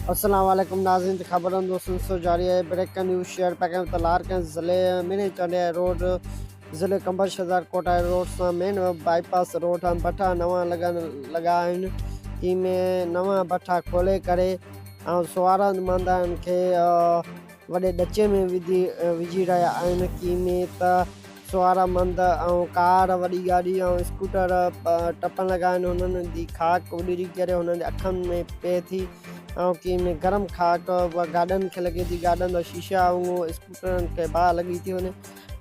अस्सलाम वालेकुम नाज़रीन, खबरन दोस्तों से जारी है। ब्रेकिंग न्यूज़ शेयर पैकेज तलार के ज़िले मिनी चंडे रोड ज़िले कंबर शहज़ार कोटा रोड से मेन बाईपास रोड हम भट्ठा नवा लगा की में नवा भट्ठा खोले करे सवारनि मंदनि खे वॾे ॾचे में विझी रहिया आहिनि की में त सवारा मंद कार वॾी गाॾी स्कूटर टपण लॻा आहिनि। हुननि जी खाक उॾरी करे हुननि जे अखियुनि में पए थी की में गरम खाक गाॾनि खे लॻे थी, गाॾनि जा शीशा ऐं स्कूटरनि खे बाहि लॻी थी वञे।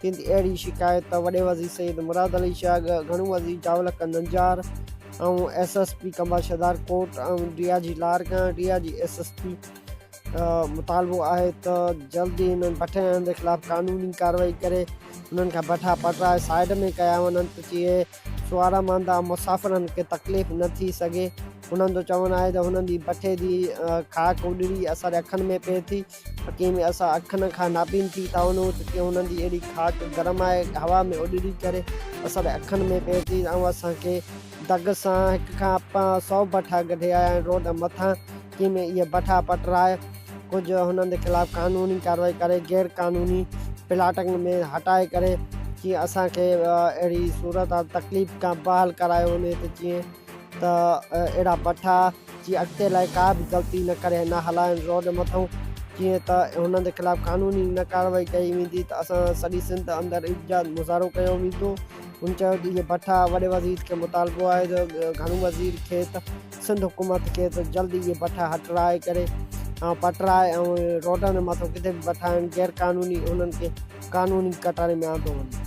थींदी अहिड़ी शिकायत वॾे वज़ीर सईद मुराद अली शाह, घणो वज़ीर जावलक नंजार SSP कंबा शहज़ार कोट DIG लारकां DIG SSP मुतालबो आहे त जल्दी इन भट्ठनि जे ख़िलाफ़ कानूनी कार्रवाई करे उन्हनि खां भट्ठा पटराए साइड में कया वञनि त जीअं सवारा मंदा मुसाफ़िरनि खे तकलीफ़ न थी सघे। उन्हनि जो चवणु आहे त हुननि जी भट्ठे जी खाक उॾरी असांजे अखियुनि में पए थी, कंहिंमें असां अखियुनि खां नाबीन थी था वञूं त कीअं हुननि जी अहिड़ी खाक गरम आहे, हवा में उॾरी करे असांजे अखियुनि में पए थी ऐं असांखे दग सां हिक खां 100 भट्ठा कढे आया आहिनि रोड मथां, कंहिंमें इहे भट्ठा पटराए कुझु हुननि जे ख़िलाफ़ कानूनी कार्रवाई करे गैर कानूनी प्लाटनि में हटाए करे जीअं असांखे अहिड़ी सूरत तकलीफ़ खां बहाल करायो वञे त जीअं त अहिड़ा भट्ठा जीअं अॻिते लाइ का बि ग़लती न करे न हलाइनि रोड मथां, जीअं त हुननि जे ख़िलाफ़ कानूनी न कार्रवाई कई वेंदी त असां सॼी सिंध अंदरि इज़्ज़त मुज़ाहिरो कयो वेंदो। हुन चयो त इहे भट्ठा वॾे वज़ीर खे मुतालबो आहे त घणो वज़ीर खे त सिंध हुकूमत खे त जल्दी इहे भट्ठा हटाए करे पटराए रोडनि मथां किथे बि भट्ठा आहिनि गैर कानूनी, उन्हनि खे कानूनी कटारे में आंदो वञे।